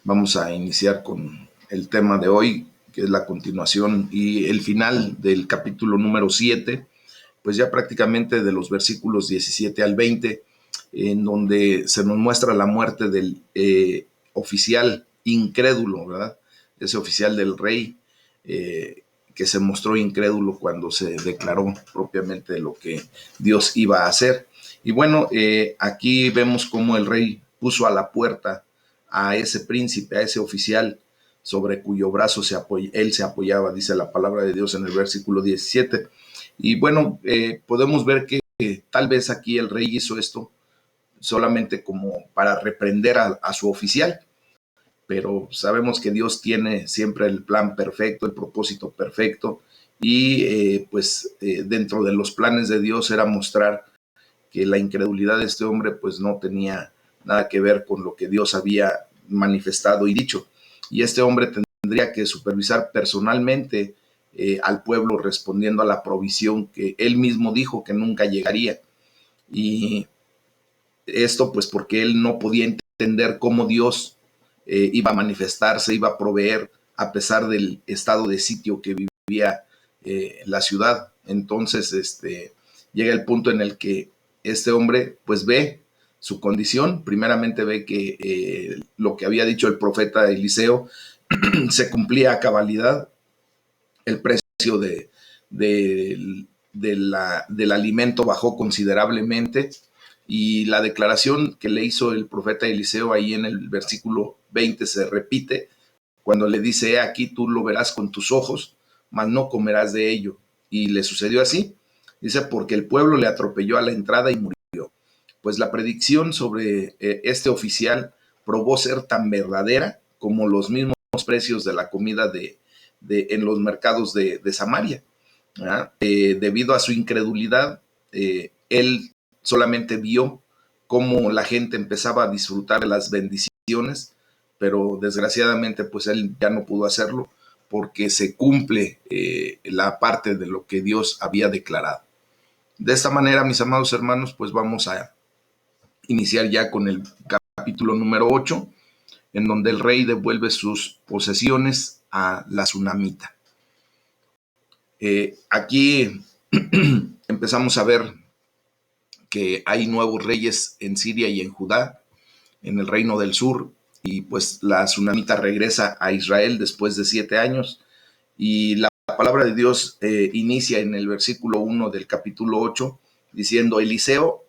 Vamos a iniciar con el tema de hoy, que es la continuación y el final del capítulo número 7, pues ya prácticamente de los versículos 17 al 20, en donde se nos muestra la muerte del oficial incrédulo, ¿verdad? Ese oficial del rey que se mostró incrédulo cuando se declaró propiamente lo que Dios iba a hacer. Y bueno, aquí vemos cómo el rey puso a la puerta a ese príncipe, a ese oficial sobre cuyo brazo él se apoyaba, dice la palabra de Dios en el versículo 17. Y bueno, podemos ver que tal vez aquí el rey hizo esto solamente como para reprender a su oficial, pero sabemos que Dios tiene siempre el plan perfecto, el propósito perfecto, y dentro de los planes de Dios era mostrar que la incredulidad de este hombre pues no tenía nada que ver con lo que Dios había manifestado y dicho. Y este hombre tendría que supervisar personalmente al pueblo respondiendo a la provisión que él mismo dijo que nunca llegaría. Y esto pues porque él no podía entender cómo Dios iba a manifestarse, iba a proveer a pesar del estado de sitio que vivía la ciudad. Entonces llega el punto en el que este hombre pues ve su condición, primeramente ve que lo que había dicho el profeta Eliseo se cumplía a cabalidad, el precio del alimento bajó considerablemente, y la declaración que le hizo el profeta Eliseo ahí en el versículo 20 se repite cuando le dice: aquí tú lo verás con tus ojos, mas no comerás de ello. Y le sucedió así, dice, porque el pueblo le atropelló a la entrada y murió. Pues la predicción sobre este oficial probó ser tan verdadera como los mismos precios de la comida en los mercados de Samaria. Debido a su incredulidad, él solamente vio cómo la gente empezaba a disfrutar de las bendiciones, pero desgraciadamente pues él ya no pudo hacerlo porque se cumple la parte de lo que Dios había declarado. De esta manera, mis amados hermanos, pues vamos a iniciar ya con el capítulo número 8, en donde el rey devuelve sus posesiones a la tsunamita. Aquí empezamos a ver que hay nuevos reyes en Siria y en Judá, en el reino del sur, y pues la tsunamita regresa a Israel después de 7 años, y la palabra de Dios inicia en el versículo 1 del capítulo 8, diciendo: Eliseo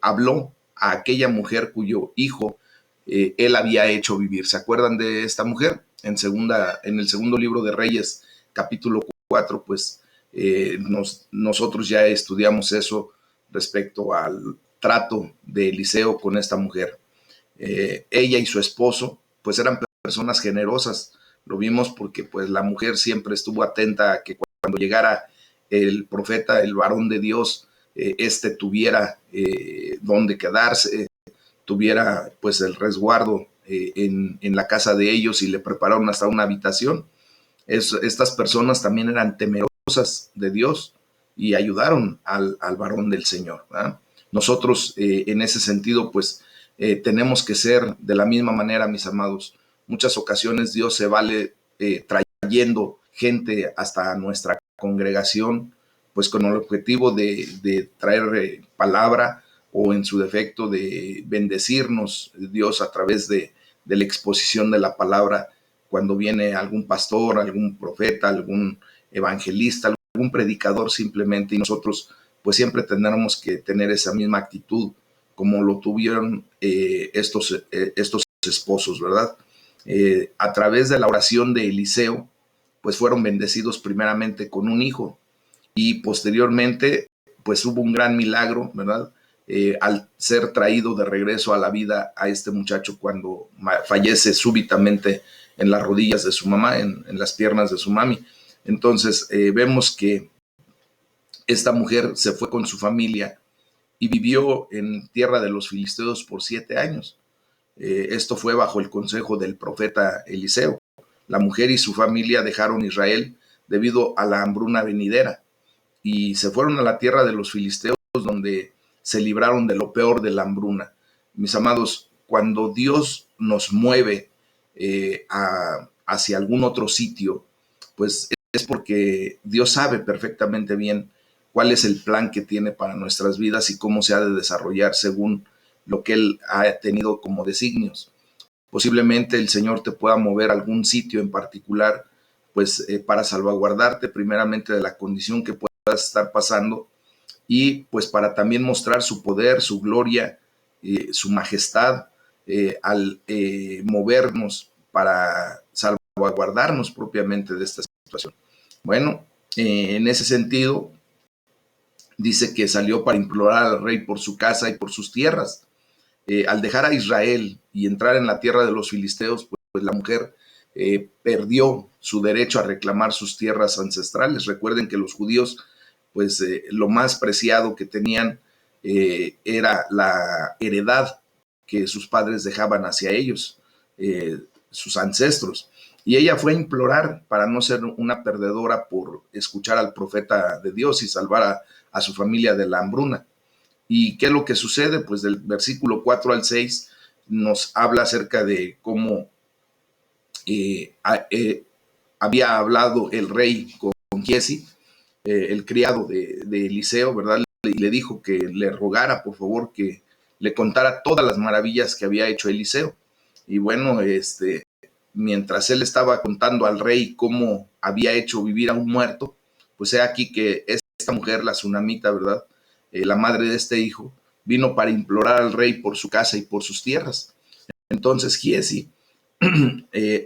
habló a aquella mujer cuyo hijo él había hecho vivir. ¿Se acuerdan de esta mujer? En el segundo libro de Reyes, capítulo 4, pues nosotros ya estudiamos eso respecto al trato de Eliseo con esta mujer. Ella y su esposo pues eran personas generosas. Lo vimos porque pues la mujer siempre estuvo atenta a que cuando llegara el profeta, el varón de Dios, tuviera donde quedarse, tuviera pues el resguardo en la casa de ellos, y le prepararon hasta una habitación. Estas personas también eran temerosas de Dios y ayudaron al varón del Señor, ¿verdad? Nosotros en ese sentido pues tenemos que ser de la misma manera, mis amados. Muchas ocasiones Dios se vale trayendo gente hasta nuestra congregación pues con el objetivo de traer palabra, o en su defecto de bendecirnos Dios a través de la exposición de la palabra, cuando viene algún pastor, algún profeta, algún evangelista, algún predicador simplemente, y nosotros pues siempre tendremos que tener esa misma actitud como lo tuvieron estos esposos, ¿verdad? A través de la oración de Eliseo, pues fueron bendecidos primeramente con un hijo, y posteriormente pues hubo un gran milagro, ¿verdad? Al ser traído de regreso a la vida a este muchacho cuando fallece súbitamente en las rodillas de su mamá, en las piernas de su mami. Entonces vemos que esta mujer se fue con su familia y vivió en tierra de los filisteos por 7 años. Esto fue bajo el consejo del profeta Eliseo. La mujer y su familia dejaron Israel debido a la hambruna venidera y se fueron a la tierra de los filisteos, donde se libraron de lo peor de la hambruna. Mis amados, cuando Dios nos mueve hacia algún otro sitio, pues es porque Dios sabe perfectamente bien cuál es el plan que tiene para nuestras vidas y cómo se ha de desarrollar según lo que Él ha tenido como designios. Posiblemente el Señor te pueda mover a algún sitio en particular, pues para salvaguardarte primeramente de la condición que puedas estar pasando y pues para también mostrar su poder, su gloria, su majestad al movernos para salvaguardarnos propiamente de esta situación. Bueno, en ese sentido, dice que salió para implorar al rey por su casa y por sus tierras. Al dejar a Israel y entrar en la tierra de los filisteos, pues la mujer perdió su derecho a reclamar sus tierras ancestrales. Recuerden que los judíos, pues lo más preciado que tenían era la heredad que sus padres dejaban hacia ellos, sus ancestros. Y ella fue a implorar para no ser una perdedora por escuchar al profeta de Dios y salvar a su familia de la hambruna. ¿Y qué es lo que sucede? Pues del versículo 4 al 6 nos habla acerca de cómo había hablado el rey con Giezi, el criado de Eliseo, ¿verdad? Y le dijo que le rogara, por favor, que le contara todas las maravillas que había hecho Eliseo. Y bueno, mientras él estaba contando al rey cómo había hecho vivir a un muerto, pues he aquí que esta mujer, la tsunamita, ¿verdad? La madre de este hijo, vino para implorar al rey por su casa y por sus tierras. Entonces Giezi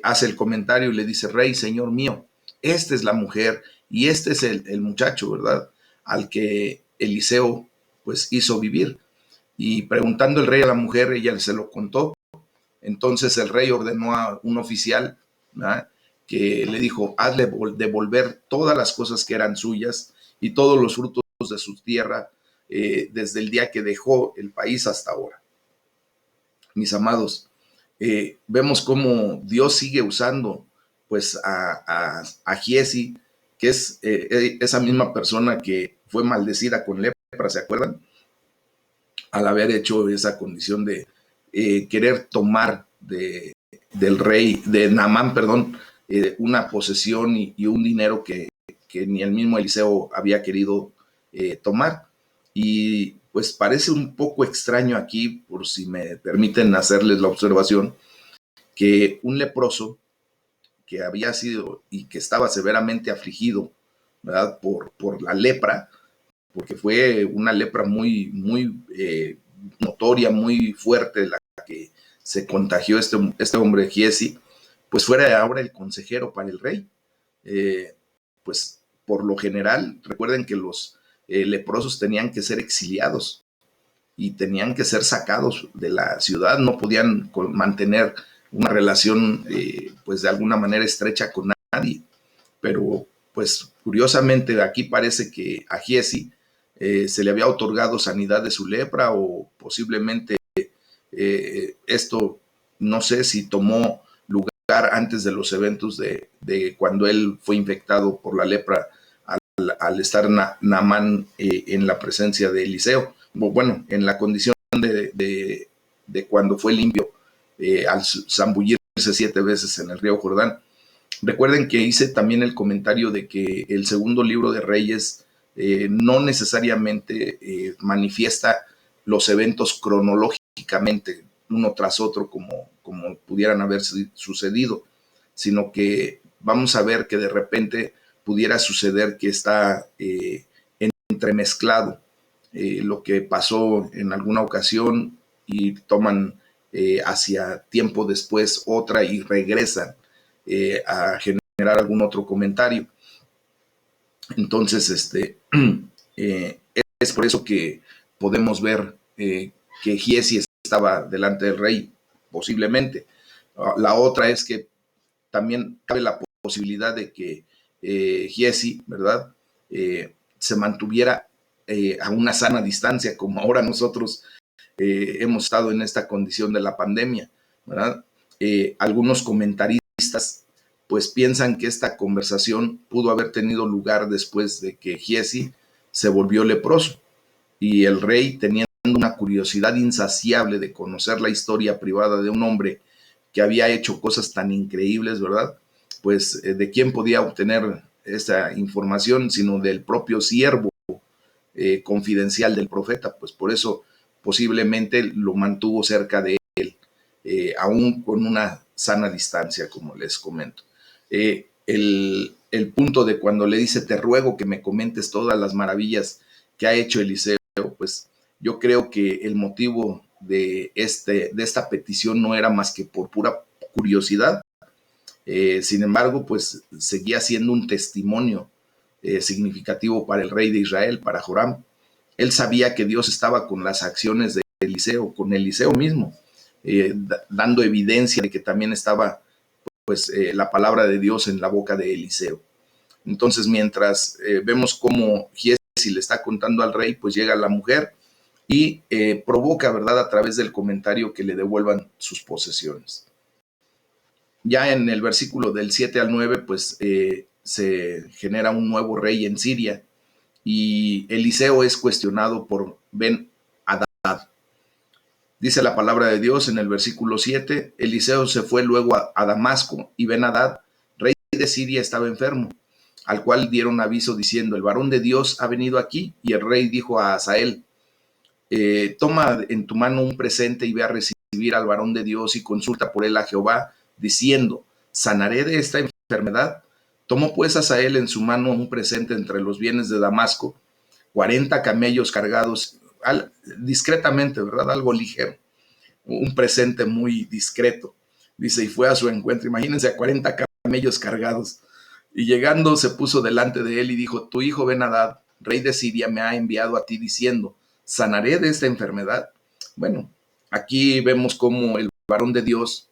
hace el comentario y le dice: rey, señor mío, esta es la mujer y este es el muchacho, ¿verdad? Al que Eliseo pues hizo vivir. Y preguntando el rey a la mujer, ella se lo contó. Entonces el rey ordenó a un oficial, ¿verdad?, que le dijo: hazle devolver todas las cosas que eran suyas y todos los frutos de su tierra desde el día que dejó el país hasta ahora. Mis amados, vemos cómo Dios sigue usando pues a Giezi, que es esa misma persona que fue maldecida con lepra, ¿se acuerdan? Al haber hecho esa condición de querer tomar del rey, de Naamán, perdón, una posesión y un dinero que ni el mismo Eliseo había querido tomar. Y pues parece un poco extraño aquí, por si me permiten hacerles la observación, que un leproso que había sido y que estaba severamente afligido, ¿verdad?, por la lepra, porque fue una lepra muy notoria, muy fuerte, la que se contagió este hombre Giezi, pues fuera ahora el consejero para el rey. Pues por lo general, recuerden que los leprosos tenían que ser exiliados y tenían que ser sacados de la ciudad, no podían mantener una relación pues de alguna manera estrecha con nadie. Pero pues curiosamente aquí parece que a Giezi se le había otorgado sanidad de su lepra, o posiblemente esto no sé si tomó lugar antes de los eventos de cuando él fue infectado por la lepra al estar Naamán en la presencia de Eliseo. Bueno, en la condición de cuando fue limpio al zambullirse 7 veces en el río Jordán. Recuerden que hice también el comentario de que el segundo libro de Reyes no necesariamente manifiesta los eventos cronológicamente uno tras otro como pudieran haber sucedido, sino que vamos a ver que de repente pudiera suceder que está entremezclado lo que pasó en alguna ocasión y toman hacia tiempo después otra y regresan a generar algún otro comentario. Entonces, es por eso que podemos ver que Giezi estaba delante del rey, posiblemente. La otra es que también cabe la posibilidad de que Giezi, ¿verdad?, se mantuviera a una sana distancia, como ahora nosotros hemos estado en esta condición de la pandemia, ¿verdad? Algunos comentaristas pues piensan que esta conversación pudo haber tenido lugar después de que Giezi se volvió leproso y el rey, teniendo una curiosidad insaciable de conocer la historia privada de un hombre que había hecho cosas tan increíbles, ¿verdad? Pues ¿de quién podía obtener esa información sino del propio siervo confidencial del profeta? Pues por eso posiblemente lo mantuvo cerca de él, aún con una sana distancia, como les comento. El punto de cuando le dice, te ruego que me comentes todas las maravillas que ha hecho Eliseo, pues yo creo que el motivo de esta petición no era más que por pura curiosidad. Sin embargo, pues seguía siendo un testimonio significativo para el rey de Israel, para Joram. Él sabía que Dios estaba con las acciones de Eliseo, con Eliseo mismo, dando evidencia de que también estaba pues la palabra de Dios en la boca de Eliseo. Entonces, mientras vemos cómo Giezi le está contando al rey, pues llega la mujer y provoca, ¿verdad?, a través del comentario que le devuelvan sus posesiones. Ya en el versículo del 7 al 9, pues se genera un nuevo rey en Siria y Eliseo es cuestionado por Ben-Hadad. Dice la palabra de Dios en el versículo 7, Eliseo se fue luego a Damasco y Ben-Hadad, rey de Siria, estaba enfermo, al cual dieron aviso diciendo, el varón de Dios ha venido aquí. Y el rey dijo a Hazael, toma en tu mano un presente y ve a recibir al varón de Dios y consulta por él a Jehová, diciendo, ¿sanaré de esta enfermedad? Tomó pues Hazael en su mano un presente entre los bienes de Damasco, 40 camellos cargados discretamente, ¿verdad? Algo ligero, un presente muy discreto. Dice, y fue a su encuentro, imagínense a 40 camellos cargados. Y llegando se puso delante de él y dijo, tu hijo Ben-Hadad, rey de Siria, me ha enviado a ti diciendo, ¿sanaré de esta enfermedad? Bueno, aquí vemos cómo el varón de Dios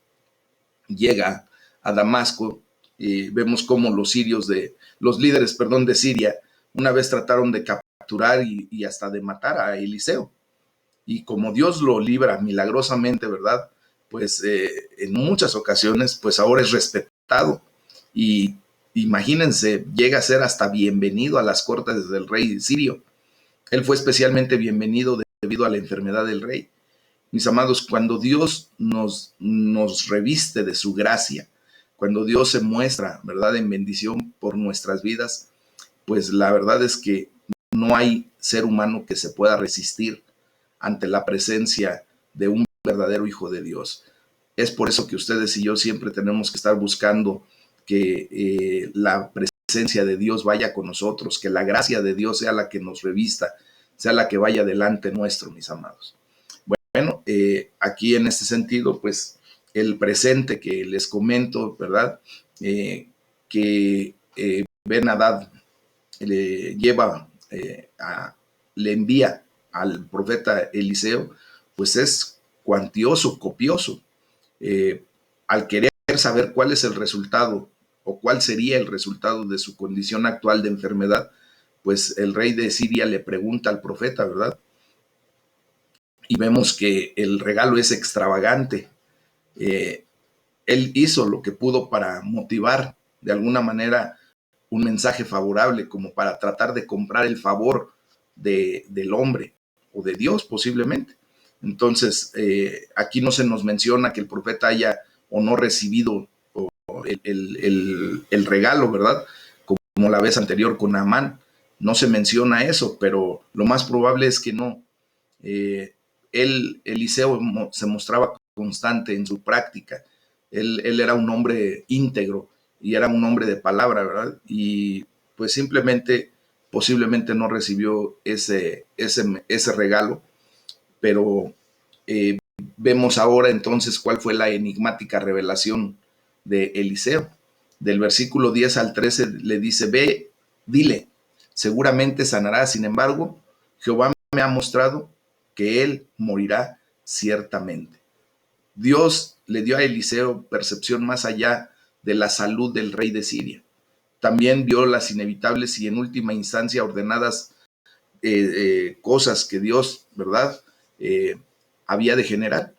llega a Damasco y vemos cómo los líderes de Siria, una vez trataron de capturar y hasta de matar a Eliseo. Y como Dios lo libra milagrosamente, ¿verdad? Pues en muchas ocasiones, pues ahora es respetado. Y imagínense, llega a ser hasta bienvenido a las cortes del rey sirio. Él fue especialmente bienvenido debido a la enfermedad del rey. Mis amados, cuando Dios nos reviste de su gracia, cuando Dios se muestra, ¿verdad?, en bendición por nuestras vidas, pues la verdad es que no hay ser humano que se pueda resistir ante la presencia de un verdadero hijo de Dios. Es por eso que ustedes y yo siempre tenemos que estar buscando que la presencia de Dios vaya con nosotros, que la gracia de Dios sea la que nos revista, sea la que vaya delante nuestro, mis amados. Bueno, aquí en este sentido, pues el presente que les comento, ¿verdad? Que Ben-Hadad le lleva, le envía al profeta Eliseo, pues es cuantioso, copioso. Al querer saber cuál es el resultado o cuál sería el resultado de su condición actual de enfermedad, pues el rey de Siria le pregunta al profeta, ¿verdad? Y vemos que el regalo es extravagante. Él hizo lo que pudo para motivar de alguna manera un mensaje favorable, como para tratar de comprar el favor del hombre o de Dios posiblemente. Entonces, aquí no se nos menciona que el profeta haya o no recibido el regalo, ¿verdad? Como la vez anterior con Naamán. No se menciona eso, pero lo más probable es que no. Eliseo se mostraba constante en su práctica. Él era un hombre íntegro y era un hombre de palabra, ¿verdad? Y pues simplemente, posiblemente no recibió ese regalo, pero vemos ahora entonces cuál fue la enigmática revelación de Eliseo. Del versículo 10 al 13 le dice, ve, dile, seguramente sanará, sin embargo, Jehová me ha mostrado que él morirá ciertamente. Dios le dio a Eliseo percepción más allá de la salud del rey de Siria. También vio las inevitables y en última instancia ordenadas cosas que Dios, ¿verdad?, había de generar.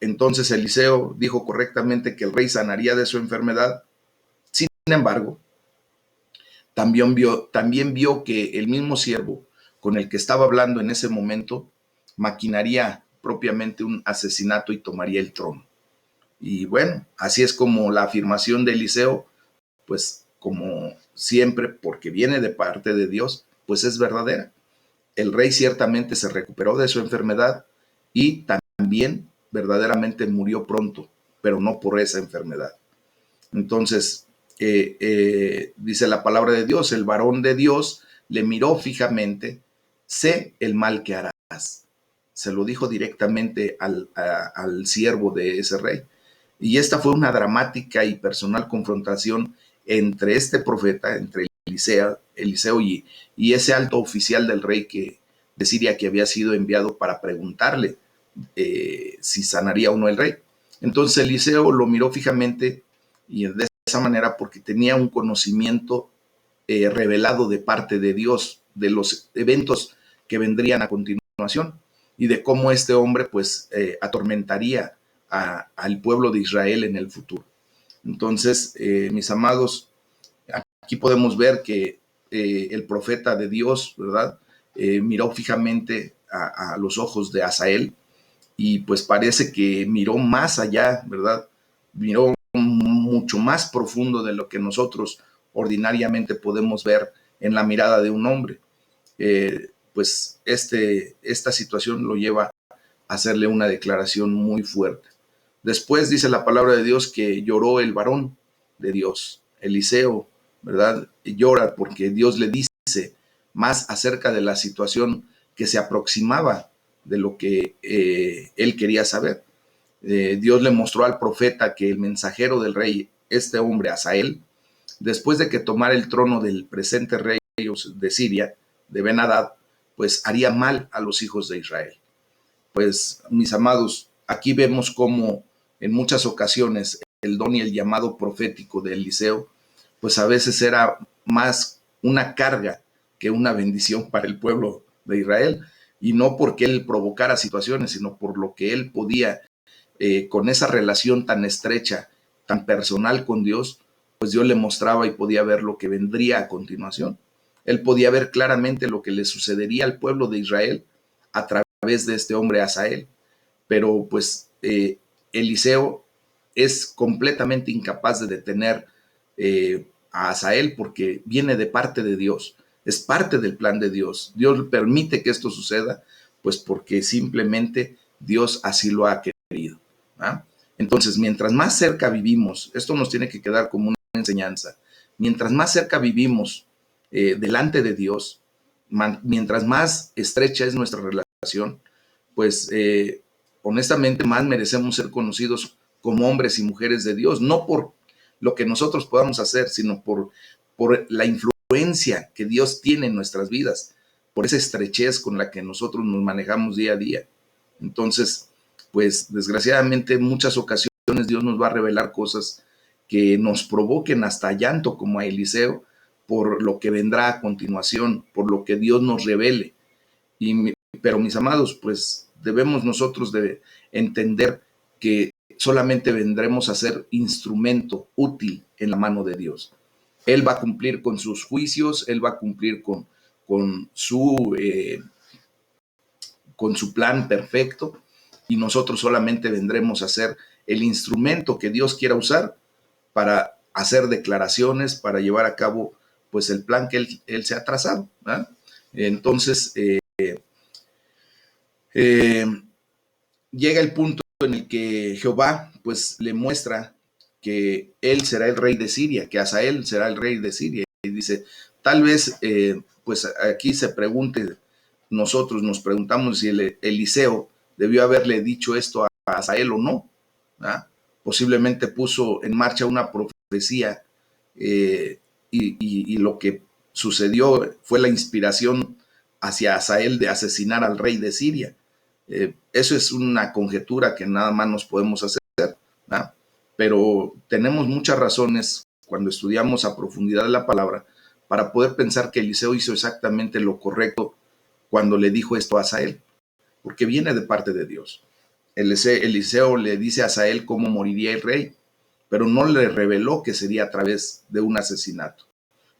Entonces Eliseo dijo correctamente que el rey sanaría de su enfermedad. Sin embargo, también vio que el mismo siervo con el que estaba hablando en ese momento maquinaría propiamente un asesinato y tomaría el trono. Y bueno, así es como la afirmación de Eliseo, pues como siempre, porque viene de parte de Dios, pues es verdadera. El rey ciertamente se recuperó de su enfermedad y también verdaderamente murió pronto, pero no por esa enfermedad. Entonces, dice la palabra de Dios, el varón de Dios le miró fijamente, sé el mal que harás. Se lo dijo directamente al siervo de ese rey. Y esta fue una dramática y personal confrontación entre este profeta, entre Eliseo y ese alto oficial del rey de Siria que había sido enviado para preguntarle si sanaría o no el rey. Entonces Eliseo lo miró fijamente y de esa manera porque tenía un conocimiento revelado de parte de Dios de los eventos que vendrían a continuación y de cómo este hombre pues atormentaría al pueblo de Israel en el futuro. Entonces, mis amados, aquí podemos ver que el profeta de Dios, ¿verdad? Miró fijamente a los ojos de Asael y pues parece que miró más allá, ¿verdad? Miró mucho más profundo de lo que nosotros ordinariamente podemos ver en la mirada de un hombre. Pues esta situación lo lleva a hacerle una declaración muy fuerte. Después dice la palabra de Dios que lloró el varón de Dios, Eliseo, ¿verdad? Llora porque Dios le dice más acerca de la situación que se aproximaba de lo que él quería saber. Dios le mostró al profeta que el mensajero del rey, este hombre, Asael, después de que tomara el trono del presente rey de Siria, de Ben-Hadad, pues haría mal a los hijos de Israel. Pues, mis amados, aquí vemos cómo en muchas ocasiones el don y el llamado profético de Eliseo, pues a veces era más una carga que una bendición para el pueblo de Israel, y no porque él provocara situaciones, sino por lo que él podía, con esa relación tan estrecha, tan personal con Dios, pues Dios le mostraba y podía ver lo que vendría a continuación. Él podía ver claramente lo que le sucedería al pueblo de Israel a través de este hombre Asael, pero pues Eliseo es completamente incapaz de detener a Asael porque viene de parte de Dios, es parte del plan de Dios. Dios permite que esto suceda, pues porque simplemente Dios así lo ha querido. ¿Ah? Entonces, mientras más cerca vivimos, esto nos tiene que quedar como una enseñanza, mientras más cerca vivimos delante de Dios, mientras más estrecha es nuestra relación, pues honestamente más merecemos ser conocidos como hombres y mujeres de Dios, no por lo que nosotros podamos hacer, sino por la influencia que Dios tiene en nuestras vidas, por esa estrechez con la que nosotros nos manejamos día a día. Entonces, pues desgraciadamente en muchas ocasiones Dios nos va a revelar cosas que nos provoquen hasta llanto como a Eliseo por lo que vendrá a continuación, por lo que Dios nos revele. Pero mis amados, pues debemos nosotros de entender que solamente vendremos a ser instrumento útil en la mano de Dios. Él va a cumplir con sus juicios, Él va a cumplir con con su plan perfecto y nosotros solamente vendremos a ser el instrumento que Dios quiera usar para hacer declaraciones, para llevar a cabo pues el plan que Él se ha trazado. ¿Verdad? Entonces, llega el punto en el que Jehová pues le muestra que él será el rey de Siria, que Asael será el rey de Siria. Y dice, tal vez pues aquí se pregunte, nosotros nos preguntamos si Eliseo debió haberle dicho esto a Asael o no. ¿Ah? Posiblemente puso en marcha una profecía y lo que sucedió fue la inspiración hacia Asael de asesinar al rey de Siria. Eso es una conjetura que nada más nos podemos hacer, ¿no? Pero tenemos muchas razones cuando estudiamos a profundidad la palabra para poder pensar que Eliseo hizo exactamente lo correcto cuando le dijo esto a Asael, porque viene de parte de Dios. Eliseo le dice a Asael cómo moriría el rey, pero no le reveló que sería a través de un asesinato.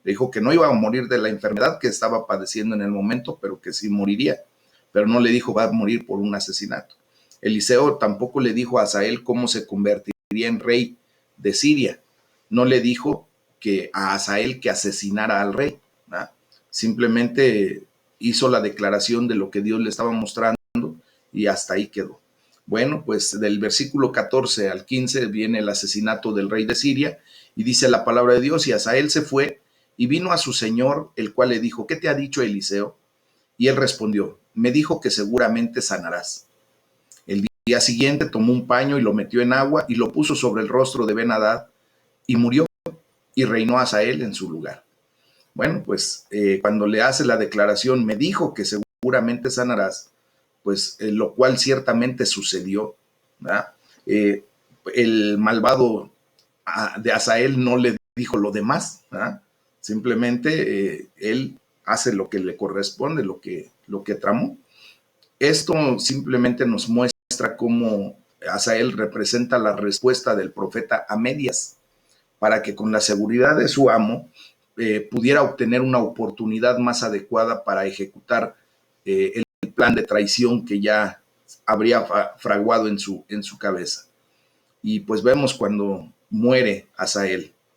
Le dijo que no iba a morir de la enfermedad que estaba padeciendo en el momento, pero que sí moriría. Pero no le dijo va a morir por un asesinato. Eliseo tampoco le dijo a Asael cómo se convertiría en rey de Siria. No le dijo que a Hazael que asesinara al rey, ¿verdad? Simplemente hizo la declaración de lo que Dios le estaba mostrando y hasta ahí quedó. Bueno, pues del versículo 14 al 15 viene el asesinato del rey de Siria y dice la palabra de Dios: y Hazael se fue y vino a su señor, el cual le dijo: ¿qué te ha dicho Eliseo? Y él respondió: me dijo que seguramente sanarás. El día siguiente tomó un paño y lo metió en agua y lo puso sobre el rostro de Ben-Hadad y murió, y reinó Hazael en su lugar. Bueno, pues cuando le hace la declaración, me dijo que seguramente sanarás, pues lo cual ciertamente sucedió, ¿verdad? El malvado de Hazael no le dijo lo demás, ¿verdad? Simplemente él hace lo que le corresponde, lo que tramó. Esto simplemente nos muestra cómo Hazael representa la respuesta del profeta a medias, para que con la seguridad de su amo pudiera obtener una oportunidad más adecuada para ejecutar el plan de traición que ya habría fraguado en su cabeza. Y pues vemos cuando muere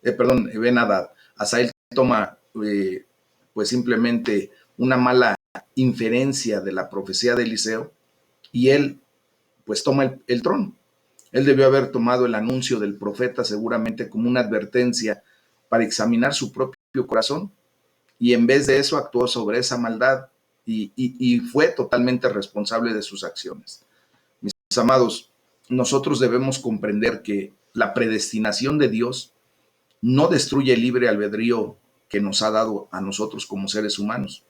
Ben-Hadad, Hazael toma pues simplemente una mala inferencia de la profecía de Eliseo y él pues toma el trono. Él debió haber tomado el anuncio del profeta seguramente como una advertencia para examinar su propio corazón, y en vez de eso actuó sobre esa maldad y fue totalmente responsable de sus acciones. Mis amados, nosotros debemos comprender que la predestinación de Dios no destruye el libre albedrío que nos ha dado a nosotros como seres humanos,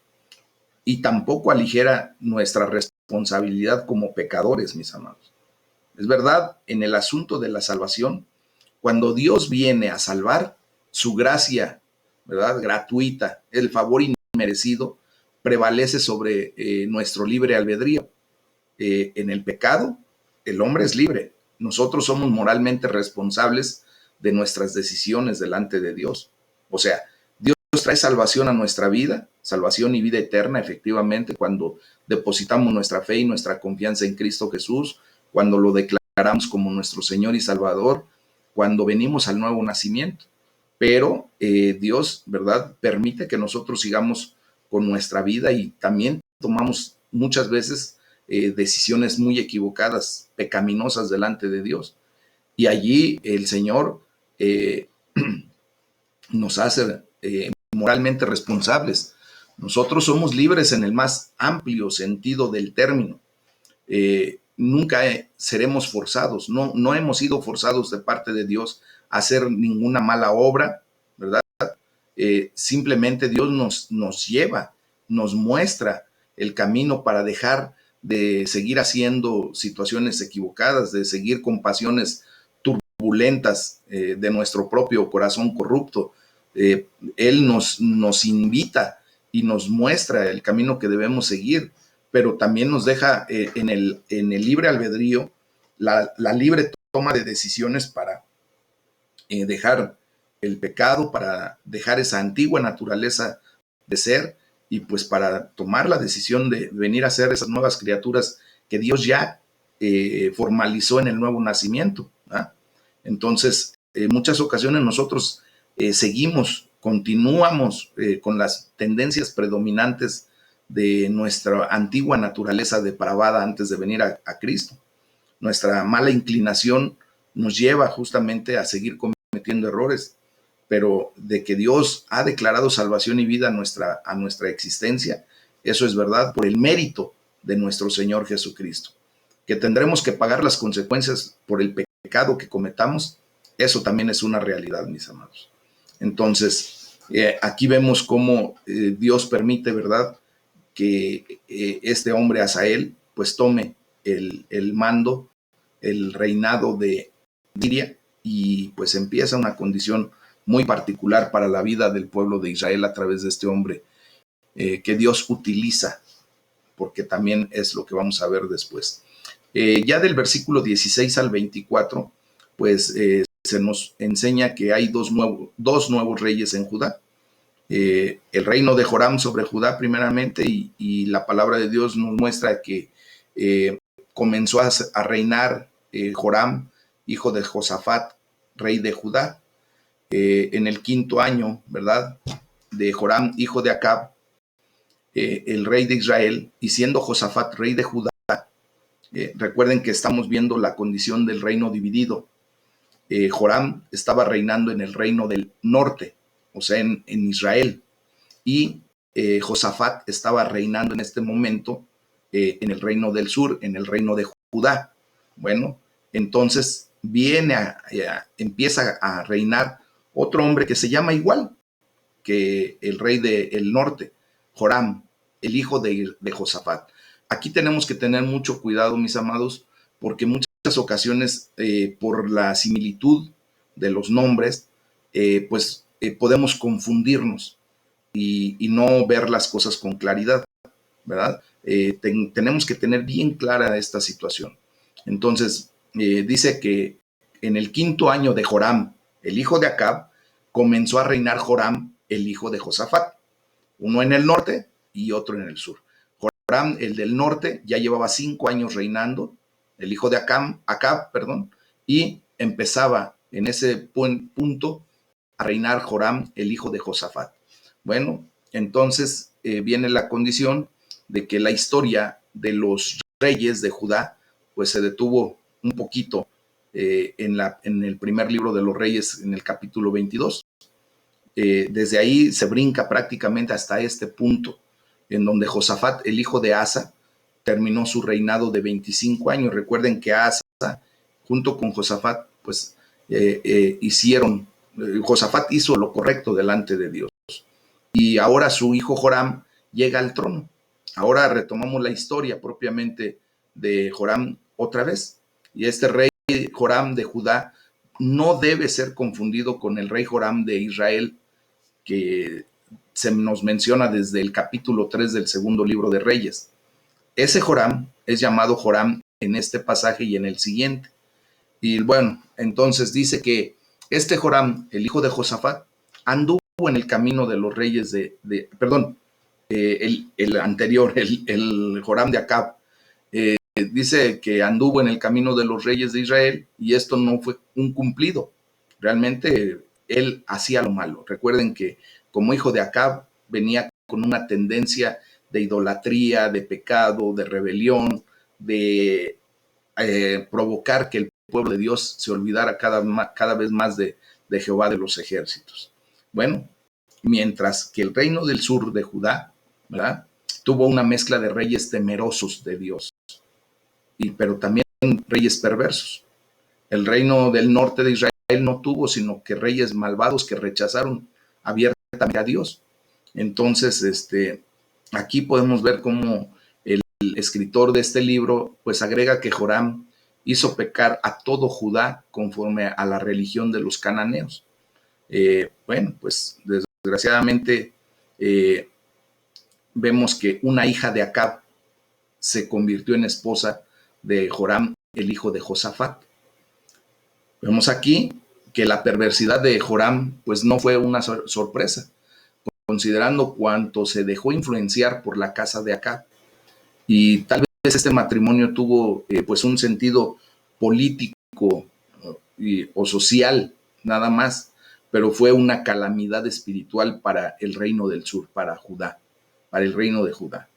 y tampoco aligera nuestra responsabilidad como pecadores, mis amados. Es verdad, en el asunto de la salvación, cuando Dios viene a salvar, su gracia, ¿verdad?, gratuita, el favor inmerecido, prevalece sobre nuestro libre albedrío. En el pecado, el hombre es libre. Nosotros somos moralmente responsables de nuestras decisiones delante de Dios. O sea, Dios trae salvación a nuestra vida, salvación y vida eterna, efectivamente, cuando depositamos nuestra fe y nuestra confianza en Cristo Jesús, cuando lo declaramos como nuestro Señor y Salvador, cuando venimos al nuevo nacimiento. Pero Dios, ¿verdad?, permite que nosotros sigamos con nuestra vida y también tomamos muchas veces decisiones muy equivocadas, pecaminosas delante de Dios. Y allí el Señor nos hace moralmente responsables. Nosotros somos libres en el más amplio sentido del término. Nunca seremos forzados, no hemos sido forzados de parte de Dios a hacer ninguna mala obra, ¿verdad? Simplemente Dios nos lleva, nos muestra el camino para dejar de seguir haciendo situaciones equivocadas, de seguir con pasiones turbulentas de nuestro propio corazón corrupto. Él nos invita y nos muestra el camino que debemos seguir, pero también nos deja en el libre albedrío la libre toma de decisiones para dejar el pecado, para dejar esa antigua naturaleza de ser y pues para tomar la decisión de venir a ser esas nuevas criaturas que Dios ya formalizó en el nuevo nacimiento, ¿verdad? Entonces, en muchas ocasiones nosotros continuamos con las tendencias predominantes de nuestra antigua naturaleza depravada antes de venir a Cristo. Nuestra mala inclinación nos lleva justamente a seguir cometiendo errores, pero de que Dios ha declarado salvación y vida a nuestra existencia, eso es verdad por el mérito de nuestro Señor Jesucristo. Que tendremos que pagar las consecuencias por el pecado que cometamos, eso también es una realidad, mis amados. Entonces, aquí vemos cómo Dios permite, ¿verdad?, que este hombre Hazael pues tome el mando, el reinado de Siria, y pues empieza una condición muy particular para la vida del pueblo de Israel a través de este hombre que Dios utiliza, porque también es lo que vamos a ver después. Ya del versículo 16 al 24, pues se nos enseña que hay dos nuevos reyes en Judá. El reino de Joram sobre Judá primeramente, y la palabra de Dios nos muestra que comenzó a reinar Joram hijo de Josafat, rey de Judá. En el 5.º año, ¿verdad?, de Joram, hijo de Acab, el rey de Israel, y siendo Josafat rey de Judá, recuerden que estamos viendo la condición del reino dividido. Joram estaba reinando en el reino del norte, o sea, en Israel, y Josafat estaba reinando en este momento en el reino del sur, en el reino de Judá. Bueno, entonces empieza a reinar otro hombre que se llama igual que el rey del norte, Joram, el hijo de Josafat. Aquí tenemos que tener mucho cuidado, mis amados, porque muchas ocasiones, por la similitud de los nombres, podemos confundirnos y no ver las cosas con claridad, ¿verdad? Tenemos que tener bien clara esta situación. Entonces, dice que en el 5.º año de Joram, el hijo de Acab, comenzó a reinar Joram, el hijo de Josafat, uno en el norte y otro en el sur. Joram, el del norte, ya llevaba 5 años reinando, el hijo de Acab, y empezaba en ese punto a reinar Joram, el hijo de Josafat. Bueno, entonces viene la condición de que la historia de los reyes de Judá pues se detuvo un poquito en el primer libro de los Reyes, en el capítulo 22. Desde ahí se brinca prácticamente hasta este punto, en donde Josafat, el hijo de Asa, terminó su reinado de 25 años. Recuerden que Asa, junto con Josafat, pues Josafat hizo lo correcto delante de Dios. Y ahora su hijo Joram llega al trono. Ahora retomamos la historia propiamente de Joram otra vez. Y este rey Joram de Judá no debe ser confundido con el rey Joram de Israel, que se nos menciona desde el capítulo 3 del segundo libro de Reyes. Ese Joram es llamado Joram en este pasaje y en el siguiente. Y bueno, entonces dice que este Joram, el hijo de Josafat, anduvo en el camino de los reyes el anterior, el Joram de Acab, dice que anduvo en el camino de los reyes de Israel, y esto no fue un cumplido. Realmente él hacía lo malo. Recuerden que como hijo de Acab venía con una tendencia de idolatría, de pecado, de rebelión, de provocar que el pueblo de Dios se olvidara cada vez más de Jehová de los ejércitos. Bueno, mientras que el reino del sur de Judá, ¿verdad?, tuvo una mezcla de reyes temerosos de Dios, pero también reyes perversos. El reino del norte de Israel no tuvo sino que reyes malvados que rechazaron abiertamente a Dios. Entonces, aquí podemos ver cómo el escritor de este libro pues agrega que Joram hizo pecar a todo Judá conforme a la religión de los cananeos. Bueno, pues desgraciadamente vemos que una hija de Acab se convirtió en esposa de Joram, el hijo de Josafat. Vemos aquí que la perversidad de Joram pues no fue una sorpresa, considerando cuánto se dejó influenciar por la casa de Acab. Y tal vez este matrimonio tuvo pues un sentido político o social nada más, pero fue una calamidad espiritual para el reino del sur, para Judá, para el reino de Judá.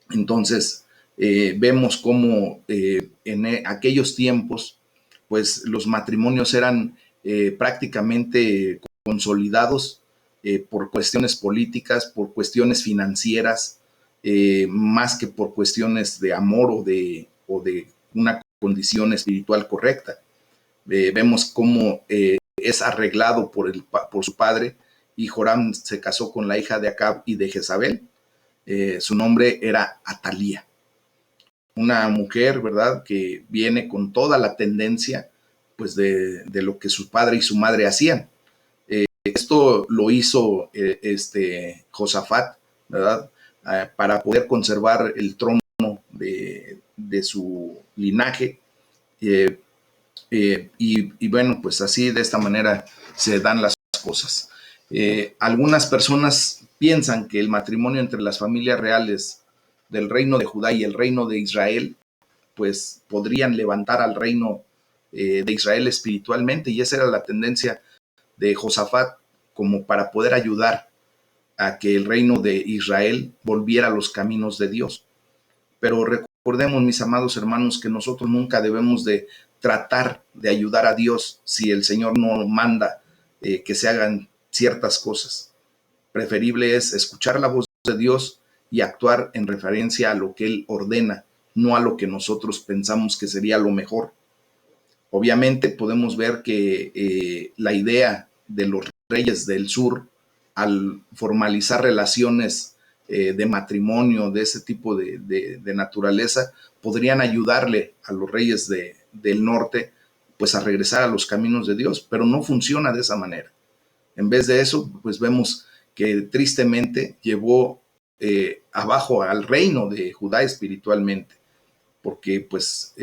Entonces vemos cómo en aquellos tiempos pues los matrimonios eran prácticamente consolidados por cuestiones políticas, por cuestiones financieras, más que por cuestiones de amor o de una condición espiritual correcta. Vemos cómo es arreglado por su padre, y Joram se casó con la hija de Acab y de Jezabel. Su nombre era Atalía, una mujer, ¿verdad?, que viene con toda la tendencia pues de lo que su padre y su madre hacían. Esto lo hizo Josafat, ¿verdad?, para poder conservar el trono de su linaje. Y bueno, pues así, de esta manera se dan las cosas. Algunas personas piensan que el matrimonio entre las familias reales del reino de Judá y el reino de Israel pues podrían levantar al reino de Israel espiritualmente, y esa era la tendencia de Josafat, como para poder ayudar a que el reino de Israel volviera a los caminos de Dios. Pero recordemos, mis amados hermanos, que nosotros nunca debemos de tratar de ayudar a Dios si el Señor no manda que se hagan ciertas cosas. Preferible es escuchar la voz de Dios y actuar en referencia a lo que Él ordena, no a lo que nosotros pensamos que sería lo mejor. Obviamente podemos ver que la idea de los reyes del sur, al formalizar relaciones de matrimonio de ese tipo de naturaleza, podrían ayudarle a los reyes del norte pues a regresar a los caminos de Dios, pero no funciona de esa manera. En vez de eso, pues vemos que tristemente llevó abajo al reino de Judá espiritualmente, porque pues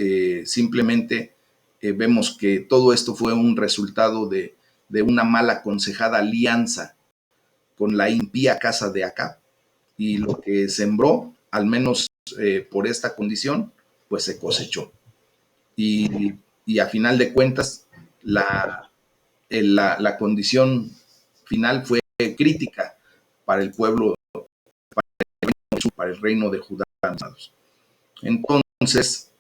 simplemente vemos que todo esto fue un resultado de una mal aconsejada alianza con la impía casa de Acab, y lo que sembró, al menos por esta condición, pues se cosechó. Y a final de cuentas, la condición final fue crítica para el pueblo, para el reino de Judá. Entonces,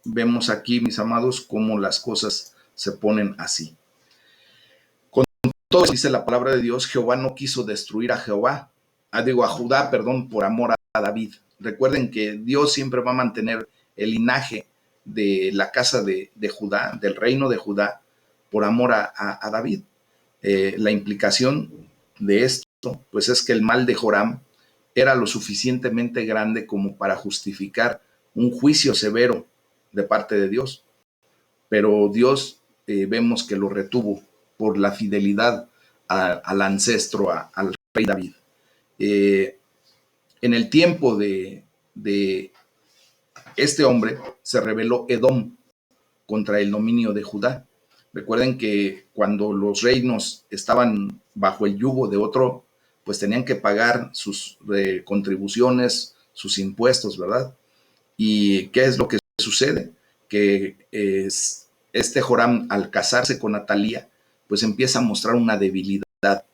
vemos aquí, mis amados, cómo las cosas se ponen así. Con todo eso, dice la palabra de Dios, Jehová no quiso destruir a Judá, por amor a David. Recuerden que Dios siempre va a mantener el linaje de la casa de Judá, del reino de Judá, por amor a David. La implicación de esto, pues es que el mal de Joram era lo suficientemente grande como para justificar un juicio severo de parte de Dios. Pero Dios vemos que lo retuvo por la fidelidad al ancestro, al rey David. En el tiempo de este hombre se rebeló Edom contra el dominio de Judá. Recuerden que cuando los reinos estaban bajo el yugo de otro, pues tenían que pagar sus contribuciones, sus impuestos, ¿verdad? ¿Y qué es lo que sucede? Que este Joram, al casarse con Atalía, pues empieza a mostrar una debilidad,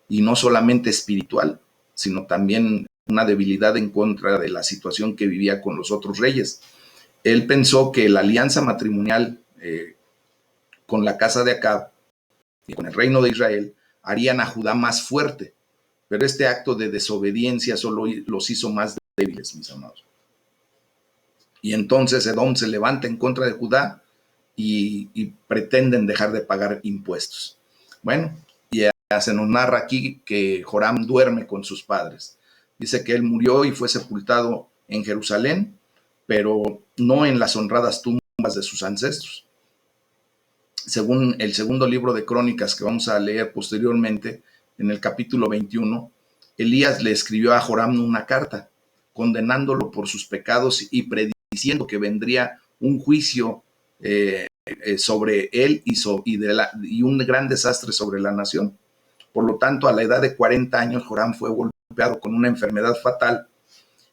y no solamente espiritual, sino también una debilidad en contra de la situación que vivía con los otros reyes. Él pensó que la alianza matrimonial con la casa de Acab y con el reino de Israel harían a Judá más fuerte, pero este acto de desobediencia solo los hizo más débiles, mis amados. Y entonces Edom se levanta en contra de Judá y pretenden dejar de pagar impuestos. Bueno, y se nos narra aquí que Joram duerme con sus padres. Dice que él murió y fue sepultado en Jerusalén, pero no en las honradas tumbas de sus ancestros. Según el segundo libro de Crónicas que vamos a leer posteriormente, en el capítulo 21, Elías le escribió a Joram una carta condenándolo por sus pecados y prediciendo que vendría un juicio sobre él y un gran desastre sobre la nación. Por lo tanto, a la edad de 40 años, Joram fue golpeado con una enfermedad fatal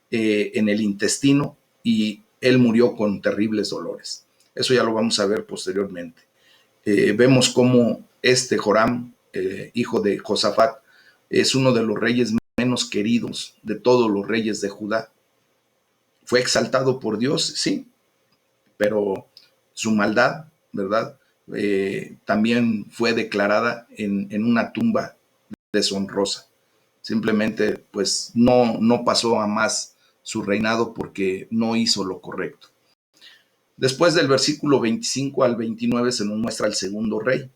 en el intestino, y él murió con terribles dolores. Eso ya lo vamos a ver posteriormente. Vemos cómo este Joram, hijo de Josafat, es uno de los reyes menos queridos de todos los reyes de Judá. Fue exaltado por Dios, sí, pero su maldad, ¿verdad? También fue declarada en una tumba deshonrosa. Simplemente, pues, no pasó a más su reinado porque no hizo lo correcto. Después del versículo 25 al 29 se nos muestra el segundo rey,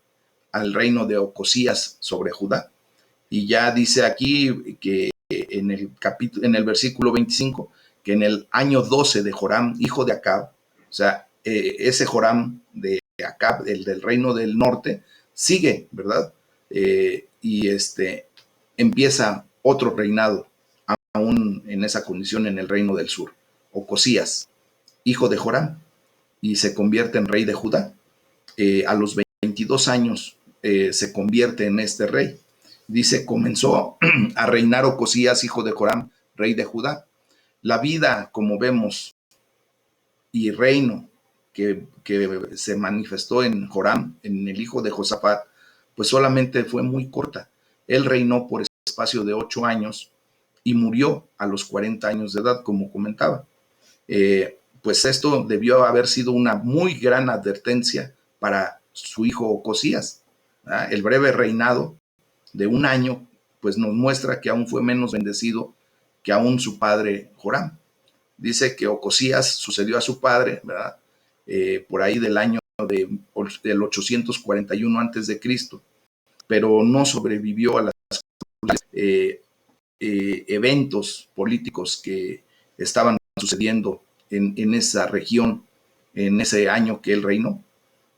al reino de Ocosías sobre Judá. Y ya dice aquí que en el versículo 25, que en el año 12 de Joram, hijo de Acab, o sea, ese Joram de Acab, el del reino del norte, sigue, ¿verdad? Y empieza otro reinado, aún en esa condición en el reino del sur, Ocosías, hijo de Joram, y se convierte en rey de Judá. A los 22 años se convierte en este rey. Dice, comenzó a reinar Ocosías, hijo de Joram, rey de Judá. La vida, como vemos, y reino que se manifestó en Joram, en el hijo de Josafat, pues solamente fue muy corta. Él reinó por espacio de 8 años y murió a los 40 años de edad, como comentaba. Pues esto debió haber sido una muy gran advertencia para su hijo Ocosías. El breve reinado de 1 año pues nos muestra que aún fue menos bendecido que aún su padre Joram. Dice que Ocosías sucedió a su padre, ¿verdad? Por ahí del año del 841 antes de Cristo, pero no sobrevivió a las eventos políticos que estaban sucediendo en esa región en ese año que él reinó.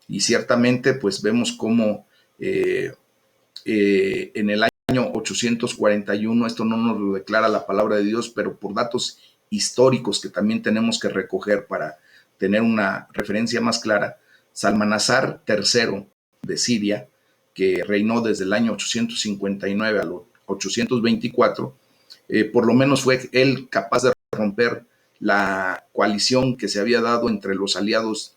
Y ciertamente pues vemos cómo en el año 841, esto no nos lo declara la palabra de Dios, pero por datos históricos que también tenemos que recoger para tener una referencia más clara, Salmanasar III de Siria, que reinó desde el año 859 al 824, por lo menos fue él capaz de romper la coalición que se había dado entre los aliados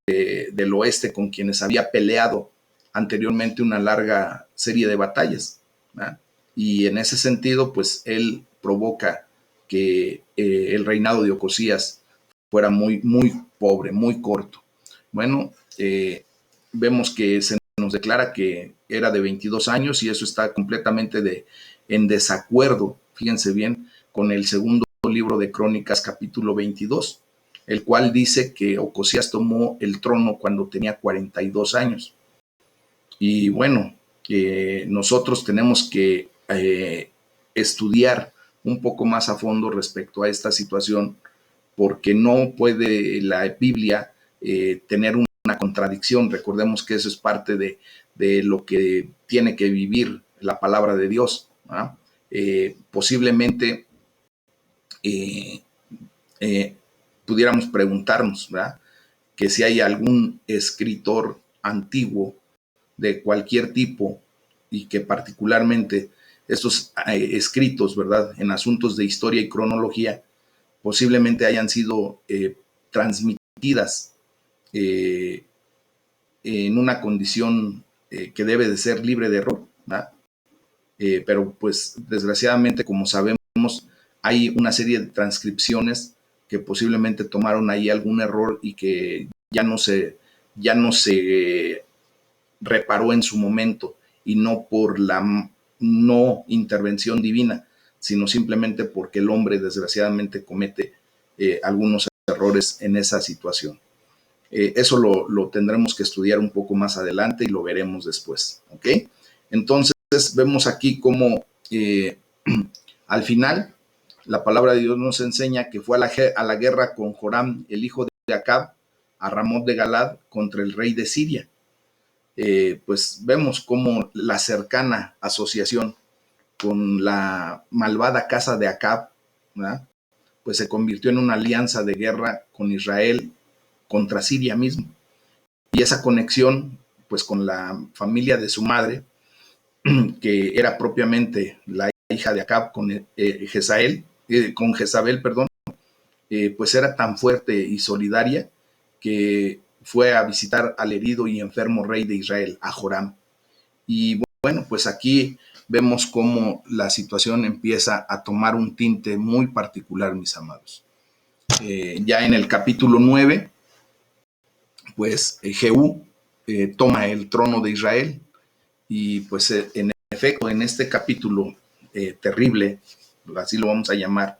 del oeste con quienes había peleado anteriormente una larga serie de batallas, ¿verdad? Y en ese sentido, pues él provoca que el reinado de Ocosías fuera muy, muy pobre, muy corto. Bueno, vemos que se nos declara que era de 22 años y eso está completamente en desacuerdo, fíjense bien, con el segundo libro de Crónicas, capítulo 22, el cual dice que Ocosías tomó el trono cuando tenía 42 años. Y bueno, nosotros tenemos que estudiar un poco más a fondo respecto a esta situación, porque no puede la Biblia tener una contradicción. Recordemos que eso es parte de lo que tiene que vivir la palabra de Dios, ¿no? Posiblemente pudiéramos preguntarnos, ¿verdad?, que si hay algún escritor antiguo de cualquier tipo y que particularmente estos escritos, ¿verdad?, en asuntos de historia y cronología posiblemente hayan sido transmitidas en una condición que debe de ser libre de error, ¿verdad? Pero pues desgraciadamente, como sabemos, hay una serie de transcripciones que posiblemente tomaron ahí algún error y que ya no se reparó en su momento, y no por la no intervención divina, sino simplemente porque el hombre desgraciadamente comete algunos errores en esa situación. Eso lo tendremos que estudiar un poco más adelante y lo veremos después, ¿ok? Entonces vemos aquí cómo al final la palabra de Dios nos enseña que fue a la guerra con Joram, el hijo de Acab, a Ramot de Galad contra el rey de Siria. Pues vemos cómo la cercana asociación con la malvada casa de Acab, ¿verdad?, pues se convirtió en una alianza de guerra con Israel contra Siria mismo. Y esa conexión, pues con la familia de su madre, que era propiamente la hija de Acab con Jezabel, perdón, pues era tan fuerte y solidaria que fue a visitar al herido y enfermo rey de Israel, a Joram. Y bueno, pues aquí vemos cómo la situación empieza a tomar un tinte muy particular, mis amados. Ya en el capítulo 9, pues Jehú toma el trono de Israel y pues en efecto en este capítulo terrible, así lo vamos a llamar,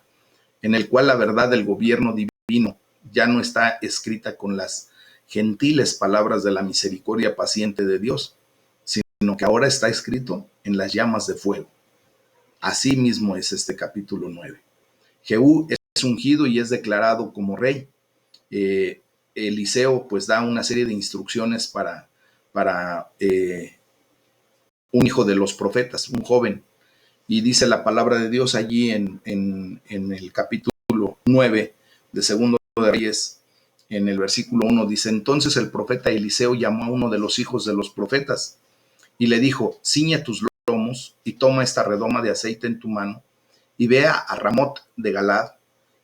en el cual la verdad del gobierno divino ya no está escrita con las gentiles palabras de la misericordia paciente de Dios, sino que ahora está escrito en las llamas de fuego. Así mismo es este capítulo 9. Jehú es ungido y es declarado como rey. Eliseo pues da una serie de instrucciones para un hijo de los profetas, un joven. Y dice la palabra de Dios allí en el capítulo 9 de Segundo de Reyes, en el versículo 1, dice: entonces el profeta Eliseo llamó a uno de los hijos de los profetas y le dijo: ciñe tus lomos y toma esta redoma de aceite en tu mano y ve a Ramot de Galad,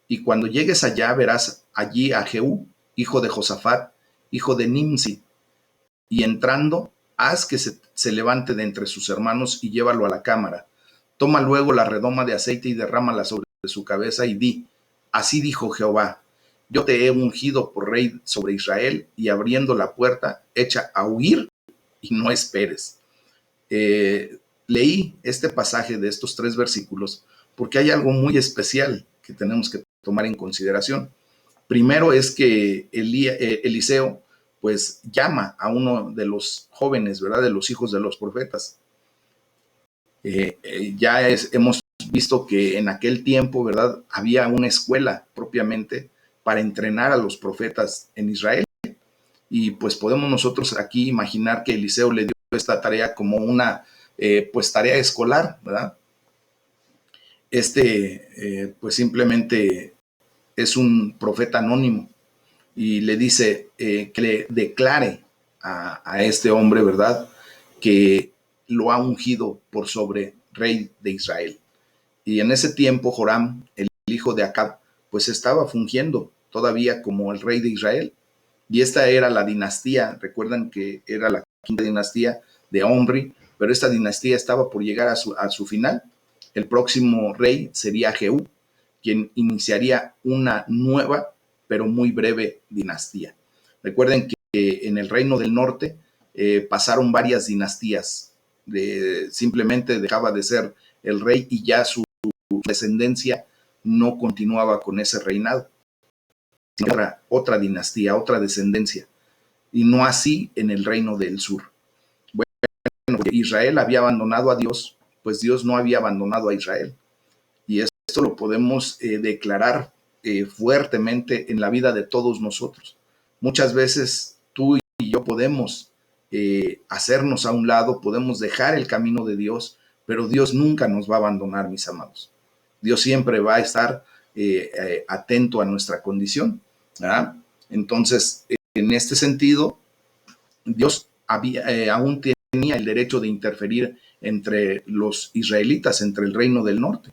y cuando llegues allá verás allí a Jehú, hijo de Josafat, hijo de Nimsi, y entrando, haz que se levante de entre sus hermanos y llévalo a la cámara. Toma luego la redoma de aceite y derrámala sobre su cabeza y di, así dijo Jehová, yo te he ungido por rey sobre Israel, y abriendo la puerta, echa a huir y no esperes. Leí este pasaje de estos 3 versículos porque hay algo muy especial que tenemos que tomar en consideración. Primero es que Eliseo pues llama a uno de los jóvenes, ¿verdad? De los hijos de los profetas. Hemos visto que en aquel tiempo, ¿verdad? Había una escuela propiamente para entrenar a los profetas en Israel. Y pues podemos nosotros aquí imaginar que Eliseo le dio esta tarea como una pues tarea escolar, ¿verdad? Pues simplemente es un profeta anónimo y le dice que le declare a este hombre, ¿verdad? Que lo ha ungido por sobre rey de Israel. Y en ese tiempo Joram, el hijo de Acab, pues estaba fungiendo todavía como el rey de Israel. Y esta era la dinastía, recuerdan que era la quinta dinastía de Omri, pero esta dinastía estaba por llegar a su final. El próximo rey sería Jehú, quien iniciaría una nueva, pero muy breve dinastía. Recuerden que en el reino del norte pasaron varias dinastías. Simplemente dejaba de ser el rey y ya su descendencia no continuaba con ese reinado. Otra dinastía, otra descendencia, y no así en el reino del sur. Bueno, porque Israel había abandonado a Dios, pues Dios no había abandonado a Israel. Y esto lo podemos declarar fuertemente en la vida de todos nosotros. Muchas veces tú y yo podemos hacernos a un lado, podemos dejar el camino de Dios, pero Dios nunca nos va a abandonar, mis amados. Dios siempre va a estar atento a nuestra condición, ¿verdad? Entonces, en este sentido, Dios aún tenía el derecho de interferir entre los israelitas, entre el reino del norte.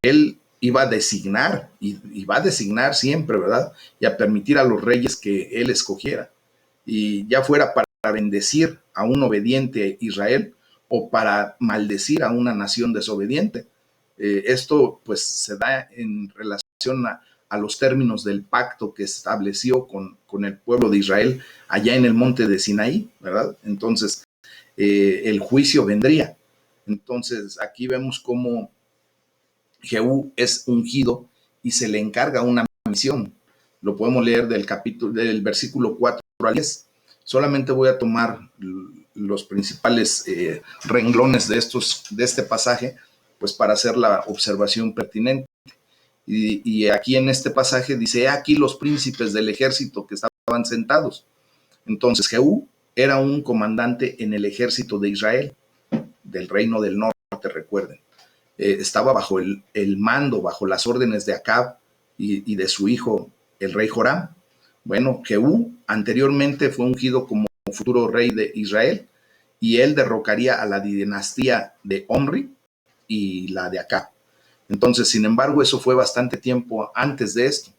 Él iba a designar, y va a designar siempre, ¿verdad? Y a permitir a los reyes que él escogiera. Y ya fuera para bendecir a un obediente Israel o para maldecir a una nación desobediente. Esto pues se da en relación a los términos del pacto que estableció con el pueblo de Israel allá en el monte de Sinaí, ¿verdad? Entonces, el juicio vendría. Entonces, aquí vemos cómo Jehú es ungido y se le encarga una misión. Lo podemos leer del versículo 4 al 10. Solamente voy a tomar los principales renglones de este pasaje, pues para hacer la observación pertinente. Y aquí en este pasaje dice, aquí los príncipes del ejército que estaban sentados. Entonces Jehú era un comandante en el ejército de Israel, del reino del norte, recuerden. Estaba bajo el mando, bajo las órdenes de Acab y de su hijo, el rey Joram. Bueno, Jehú anteriormente fue ungido como futuro rey de Israel y él derrocaría a la dinastía de Omri y la de Acab. Entonces, sin embargo, eso fue bastante tiempo antes de esto.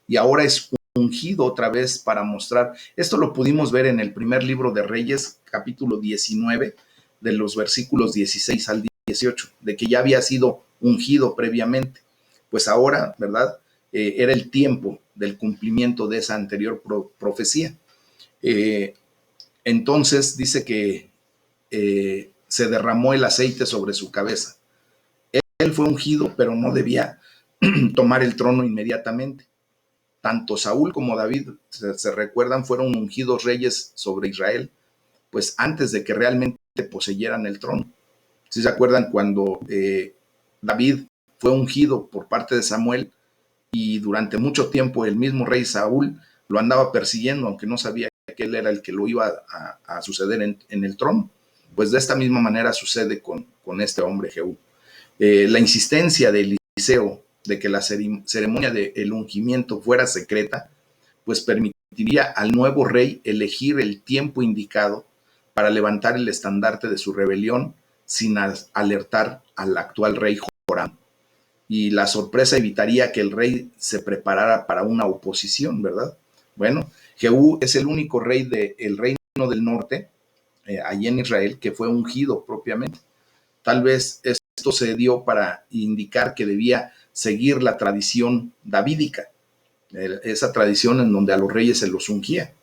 Y ahora es ungido otra vez para mostrar. Esto lo pudimos ver en el primer libro de Reyes, capítulo 19, de los versículos 16 al 18, de que ya había sido ungido previamente. Pues ahora, ¿verdad? Era el tiempo del cumplimiento de esa anterior profecía. Entonces dice que se derramó el aceite sobre su cabeza. Él fue ungido, pero no debía tomar el trono inmediatamente. Tanto Saúl como David, se recuerdan, fueron ungidos reyes sobre Israel, pues antes de que realmente poseyeran el trono. ¿Sí se acuerdan cuando David fue ungido por parte de Samuel y durante mucho tiempo el mismo rey Saúl lo andaba persiguiendo, aunque no sabía que él era el que lo iba a suceder en el trono? Pues de esta misma manera sucede con este hombre Jehú. La insistencia de Eliseo de que la ceremonia del ungimiento fuera secreta, pues permitiría al nuevo rey elegir el tiempo indicado para levantar el estandarte de su rebelión sin alertar al actual rey Joram. Y la sorpresa evitaría que el rey se preparara para una oposición, ¿verdad? Bueno, Jehú es el único rey del reino del norte, allí en Israel, que fue ungido propiamente. Tal vez esto se dio para indicar que debía seguir la tradición davídica, esa tradición en donde a los reyes se los ungía.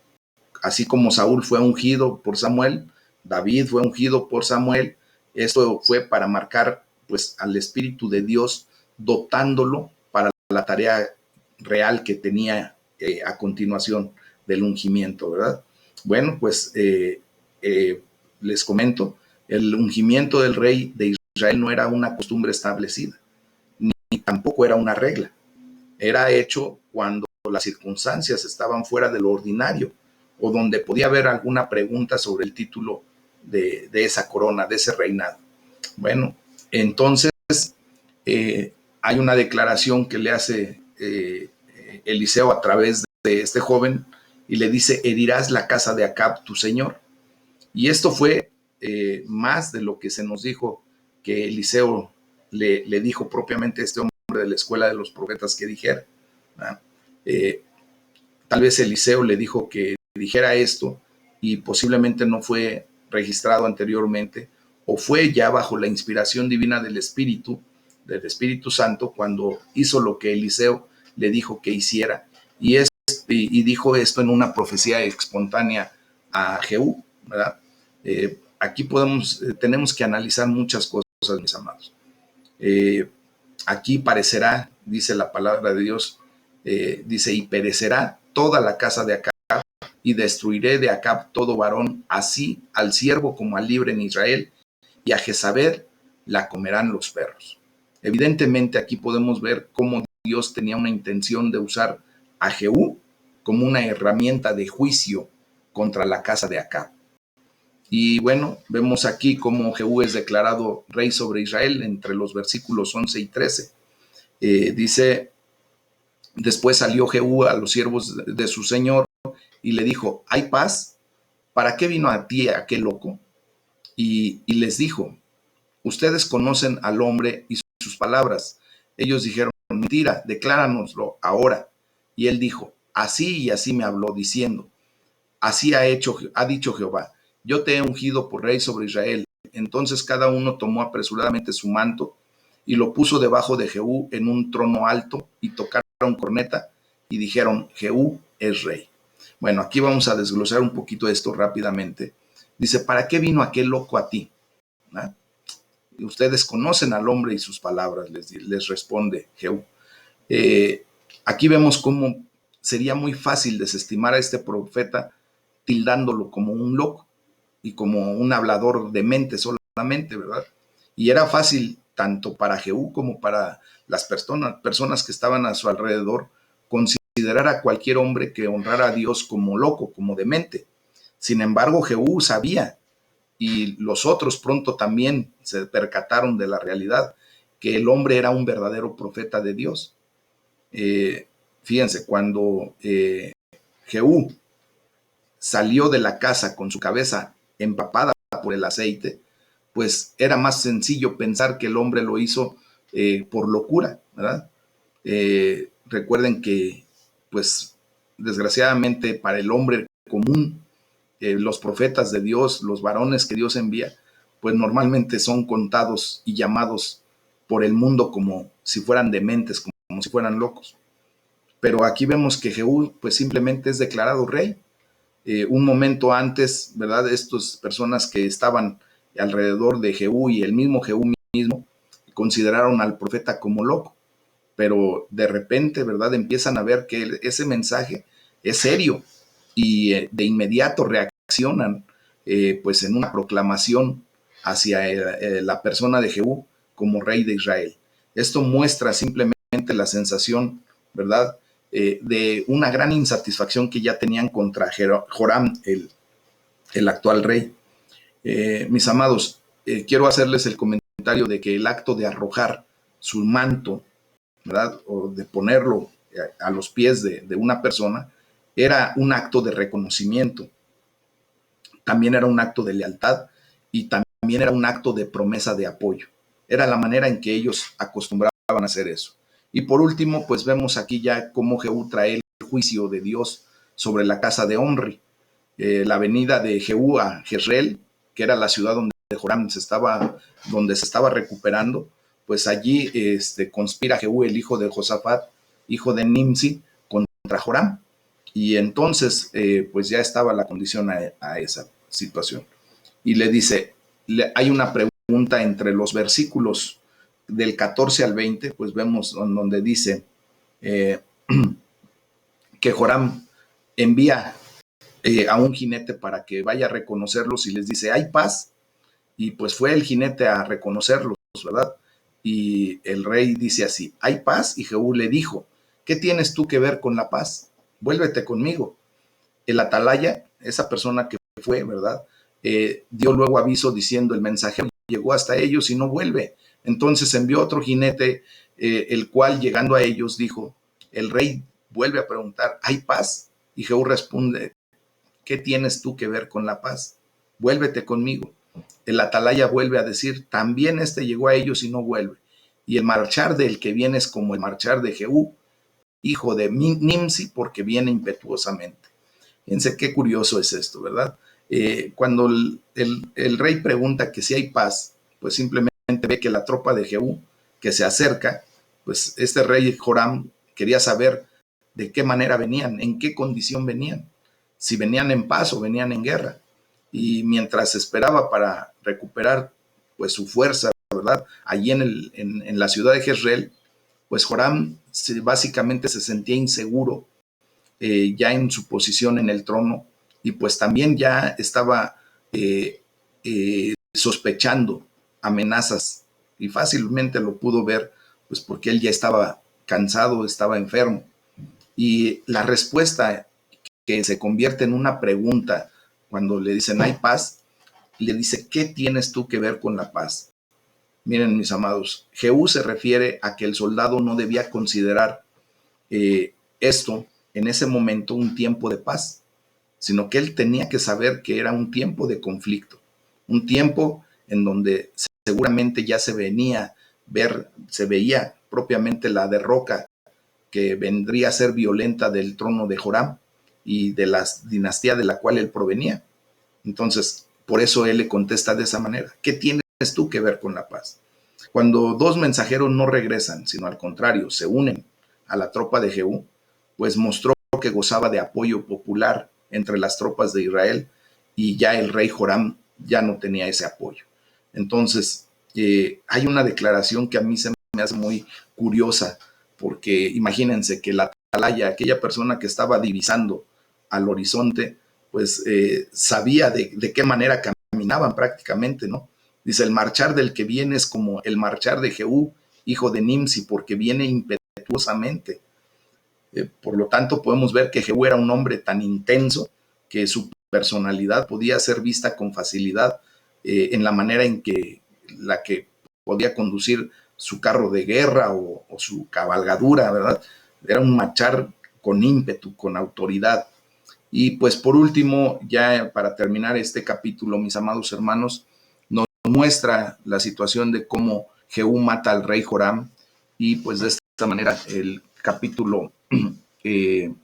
Así como Saúl fue ungido por Samuel, David fue ungido por Samuel. Esto fue para marcar pues al Espíritu de Dios, dotándolo para la tarea real que tenía a continuación del ungimiento, ¿verdad? Bueno, pues les comento, el ungimiento del rey de Israel no era una costumbre establecida, ni tampoco era una regla. Era hecho cuando las circunstancias estaban fuera de lo ordinario o donde podía haber alguna pregunta sobre el título de esa corona, de ese reinado. Bueno, entonces hay una declaración que le hace Eliseo a través de este joven y le dice: herirás la casa de Acab, tu señor. Y esto fue más de lo que se nos dijo que Eliseo le dijo propiamente a este hombre de la escuela de los profetas que dijera. Eh, Tal vez Eliseo le dijo que dijera esto y posiblemente no fue registrado anteriormente o fue ya bajo la inspiración divina del Espíritu Santo, cuando hizo lo que Eliseo le dijo que hiciera y dijo esto en una profecía espontánea a Jehú, ¿verdad? Aquí tenemos que analizar muchas cosas, mis amados. Aquí parecerá, dice la palabra de Dios, dice: y perecerá toda la casa de Acab, y destruiré de Acab todo varón, así al siervo como al libre en Israel, y a Jezabel la comerán los perros. Evidentemente aquí podemos ver cómo Dios tenía una intención de usar a Jehú como una herramienta de juicio contra la casa de Acab. Y bueno, vemos aquí cómo Jehú es declarado rey sobre Israel entre los versículos 11 y 13. Dice: después salió Jehú a los siervos de su señor y le dijo: ¿hay paz? ¿Para qué vino a ti aquel loco? Y les dijo: ustedes conocen al hombre y sus palabras. Ellos dijeron: mentira, decláranoslo ahora. Y él dijo: así y así me habló, diciendo: así ha dicho Jehová, yo te he ungido por rey sobre Israel. Entonces cada uno tomó apresuradamente su manto y lo puso debajo de Jehú en un trono alto, y tocaron corneta y dijeron: Jehú es rey. Bueno, aquí vamos a desglosar un poquito esto rápidamente. Dice: ¿para qué vino aquel loco a ti? ¿Ah? Ustedes conocen al hombre y sus palabras, les responde Jehú. Aquí vemos cómo sería muy fácil desestimar a este profeta, tildándolo como un loco y como un hablador de mente solamente, ¿verdad? Y era fácil tanto para Jehú como para las personas que estaban a su alrededor considerar a cualquier hombre que honrara a Dios como loco, como demente. Sin embargo, Jehú sabía, y los otros pronto también se percataron de la realidad, que el hombre era un verdadero profeta de Dios. Fíjense, cuando Jehú salió de la casa con su cabeza empapada por el aceite, pues era más sencillo pensar que el hombre lo hizo por locura, ¿verdad? Recuerden que, pues, desgraciadamente para el hombre común, los profetas de Dios, los varones que Dios envía, pues normalmente son contados y llamados por el mundo como si fueran dementes, como si fueran locos. Pero aquí vemos que Jehú pues simplemente es declarado rey. Un momento antes, ¿verdad? Estas personas que estaban alrededor de Jehú y el mismo Jehú mismo consideraron al profeta como loco, pero de repente, ¿verdad? Empiezan a ver que ese mensaje es serio y de inmediato reaccionan pues en una proclamación hacia la persona de Jehú como rey de Israel. Esto muestra simplemente la sensación, ¿verdad? De una gran insatisfacción que ya tenían contra Joram, el actual rey. Mis amados, quiero hacerles el comentario de que el acto de arrojar su manto, ¿verdad? O de ponerlo a los pies de una persona, era un acto de reconocimiento, también era un acto de lealtad y también era un acto de promesa de apoyo. Era la manera en que ellos acostumbraban a hacer eso. Y por último, pues vemos aquí ya cómo Jehú trae el juicio de Dios sobre la casa de Omri. La venida de Jehú a Jezreel, que era la ciudad donde Joram donde se estaba recuperando, pues allí conspira Jehú, el hijo de Josafat, hijo de Nimsi, contra Joram. Y entonces, pues ya estaba la condición a esa situación. Y le dice, hay una pregunta entre los versículos del 14 al 20, pues vemos donde dice que Joram envía a un jinete para que vaya a reconocerlos y les dice, ¿hay paz? Y pues fue el jinete a reconocerlos, ¿verdad? Y el rey dice así, ¿hay paz? Y Jehú le dijo, ¿qué tienes tú que ver con la paz? Vuélvete conmigo. El atalaya, esa persona que fue, ¿verdad? Dio luego aviso diciendo, el mensajero llegó hasta ellos y no vuelve. Entonces envió otro jinete, el cual llegando a ellos dijo, el rey vuelve a preguntar, ¿hay paz? Y Jehú responde, ¿qué tienes tú que ver con la paz? Vuélvete conmigo. El atalaya vuelve a decir, también llegó a ellos y no vuelve. Y el marchar del que viene es como el marchar de Jehú, hijo de Nimsi, porque viene impetuosamente. Fíjense qué curioso es esto, ¿verdad? Cuando el rey pregunta que si hay paz, pues simplemente ve que la tropa de Jehú, que se acerca, pues este rey Joram quería saber de qué manera venían, en qué condición venían, si venían en paz o venían en guerra. Y mientras esperaba para recuperar pues su fuerza, ¿verdad? Allí en la ciudad de Jezreel, pues Joram básicamente se sentía inseguro ya en su posición en el trono y pues también ya estaba sospechando amenazas y fácilmente lo pudo ver pues porque él ya estaba cansado, estaba enfermo. Y la respuesta que se convierte en una pregunta cuando le dicen ¿hay paz? Le dice, ¿qué tienes tú que ver con la paz? Miren, mis amados, Jehú se refiere a que el soldado no debía considerar esto en ese momento un tiempo de paz, sino que él tenía que saber que era un tiempo de conflicto, un tiempo en donde seguramente ya se veía propiamente la derroca que vendría a ser violenta del trono de Joram y de la dinastía de la cual él provenía. Entonces, por eso él le contesta de esa manera, ¿qué tienes tú que ver con la paz? Cuando dos mensajeros no regresan, sino al contrario, se unen a la tropa de Jehú, pues mostró que gozaba de apoyo popular entre las tropas de Israel y ya el rey Joram ya no tenía ese apoyo. Entonces, hay una declaración que a mí se me hace muy curiosa, porque imagínense que la atalaya, aquella persona que estaba divisando al horizonte, pues sabía de qué manera caminaban prácticamente, ¿no? Dice, el marchar del que viene es como el marchar de Jehú, hijo de Nimsi, porque viene impetuosamente. Por lo tanto, podemos ver que Jehú era un hombre tan intenso que su personalidad podía ser vista con facilidad en la manera en que podía conducir su carro de guerra o su cabalgadura, ¿verdad? Era un marchar con ímpetu, con autoridad. Y pues por último, ya para terminar este capítulo, mis amados hermanos, nos muestra la situación de cómo Jehú mata al rey Joram y pues de esta manera el capítulo que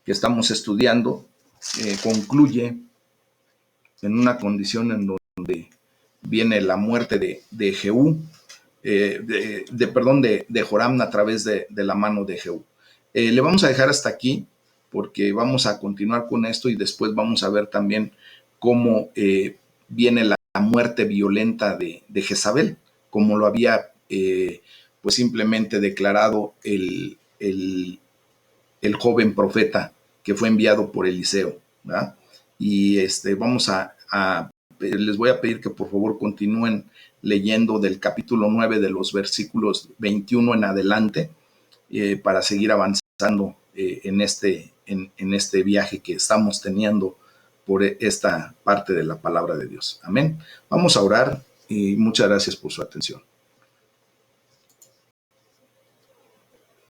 estamos estudiando concluye en una condición en donde viene la muerte de Jehú, de Joram a través de la mano de Jehú. Le vamos a dejar hasta aquí porque vamos a continuar con esto y después vamos a ver también cómo viene la muerte violenta de Jezabel, como lo había pues simplemente declarado el joven profeta que fue enviado por Eliseo, ¿verdad? Y les voy a pedir que por favor continúen leyendo del capítulo 9 de los versículos 21 en adelante para seguir avanzando en este viaje que estamos teniendo por esta parte de la palabra de Dios. Amén. Vamos a orar y muchas gracias por su atención.